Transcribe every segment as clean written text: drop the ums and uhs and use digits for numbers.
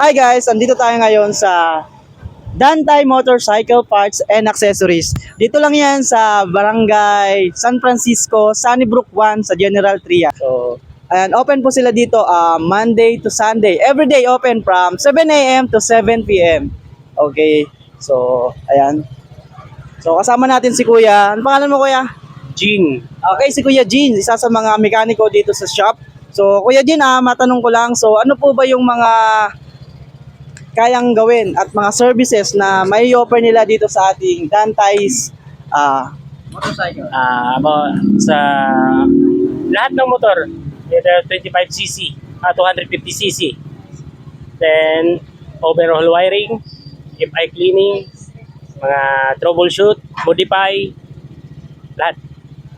Hi guys, andito tayo ngayon sa Dantay Motorcycle Parts and Accessories. Dito lang yan sa Barangay San Francisco, Sunnybrook 1 sa General Tria. So, ayan, open po sila dito Monday to Sunday. Every day open from 7 a.m. to 7 p.m. Okay, so ayan. So kasama natin si Kuya. Ano pangalan mo, Kuya? Jing. Okay, si Kuya Jean, isa sa mga mekaniko dito sa shop. So Kuya Jean, matanong ko lang, so ano po ba yung mga kayang gawin at mga services na may offer nila dito sa ating Dantay's motorcycle? About sa lahat ng motor, either 25cc, 250cc. Then, overhaul wiring, FI cleaning, mga troubleshoot, modify, lahat.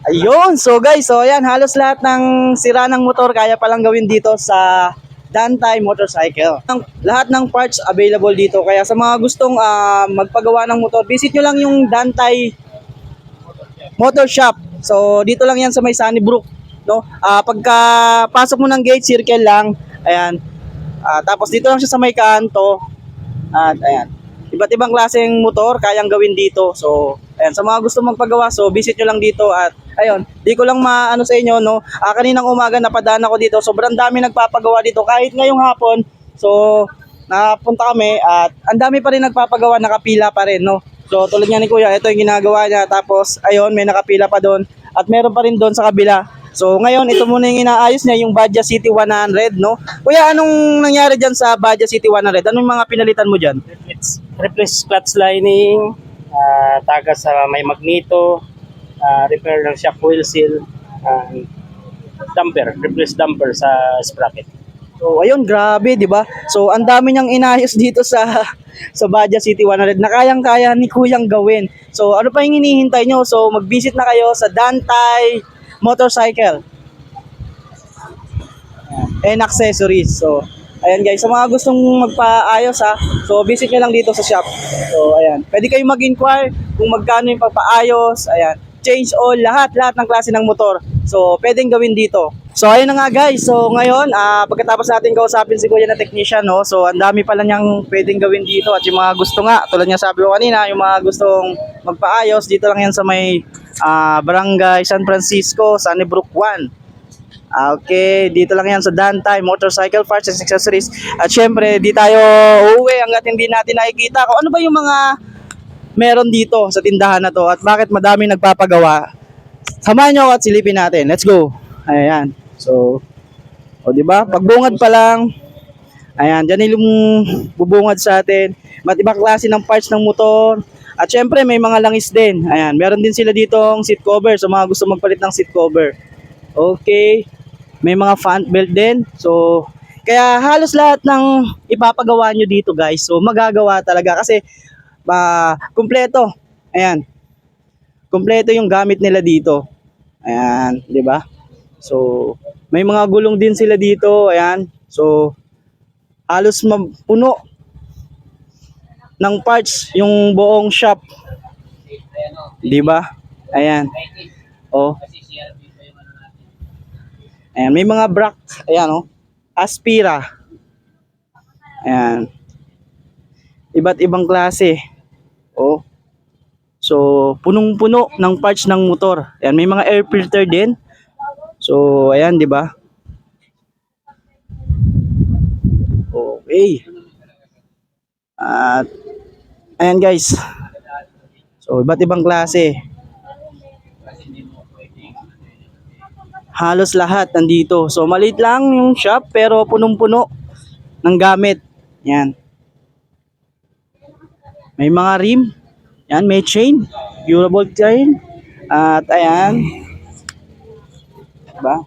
Ayun, so guys, so ayan, halos lahat ng sira ng motor kaya palang gawin dito sa Dantay Motorcycle. Lahat ng parts available dito, kaya sa mga gustong magpagawa ng motor, visit nyo lang yung Dantay Motor Shop. So dito lang yan sa may Sunnybrook, no? Pagka pasok mo ng gate, circle lang, ayan. Tapos dito lang siya sa may kanto. At ayan, iba't ibang klaseng motor kayang gawin dito. So ayan, sa mga gusto magpagawa, so visit nyo lang dito. At ayun, di ko lang maano sa inyo, no? Kaninang umaga napadaan ako dito. Sobrang dami nagpapagawa dito kahit ngayong hapon. So napunta kami at ang dami pa rin nagpapagawa, nakapila pa rin, no? So tulad nga ni Kuya, ito yung ginagawa niya. Tapos ayun, may nakapila pa doon at meron pa rin doon sa kabila. So ngayon, ito muna yung inaayos niya, yung Badja City 100, no? Kuya, anong nangyari dyan sa Badja City 100? Anong mga pinalitan mo dyan? Replace clutch lining, tagas sa may magneto, repair ng shock wheel seal, replace damper sa sprocket. So ayun, grabe, 'di ba? So ang dami niyang inayos dito sa Badja City 100 na kayang-kaya ni Kuyang gawin. So ano pa yung hinihintay nyo? So mag-visit na kayo sa Dantay Motorcycle and Accessories. So ayan guys, sa mga gustong magpaayos so visit nyo lang dito sa shop. So ayan, pwede kayong mag-inquire kung magkano yung pagpaayos, ayan, change oil, lahat ng klase ng motor. So pwedeng gawin dito. So ayun na nga guys, so ngayon pagkatapos natin kausapin si Kuya na technician, no, so ang dami pala niyang pwedeng gawin dito. At yung mga gusto nga, tulad nga sabi ko kanina, yung mga gustong magpaayos, dito lang yan sa may Barangay San Francisco, Sunnybrook 1. Okay, dito lang yan sa Dantay Motorcycle Parts and Accessories. At syempre, di tayo uuwi hanggat hindi natin nakikita kung ano ba yung mga meron dito sa tindahan na to at bakit madami nagpapagawa. Samahan nyo ako at silipin natin. Let's go. Ayan. So, di ba? Pagbungad pa lang, ayan, dyan yung bubungad sa atin. Iba't ibang klase ng parts ng motor. At syempre, may mga langis din. Ayan, meron din sila ditong seat cover. So, mga gusto magpalit ng seat cover. Okay. May mga fan belt din. So, kaya halos lahat ng ipapagawa nyo dito, guys. So, magagawa talaga kasi kumpleto. Ayan. Kumpleto yung gamit nila dito. Ayan, di ba? So, may mga gulong din sila dito. Ayan. So, halos puno ng parts yung buong shop. Di ba? Ayan. Oh. Ayan, may mga brack. Ayan, oh. Aspira. Ayan. Iba't ibang klase. Oh. So, punong-puno ng parts ng motor. Ayan, may mga air filter din. So, ayan, di ba? Okay. At, ayan guys. So, iba't ibang klase. Halos lahat nandito. So, maliit lang yung shop, pero punong-puno ng gamit. Ayan. May mga rim. Ayan, may chain. Durable chain. At, ayan. Diba?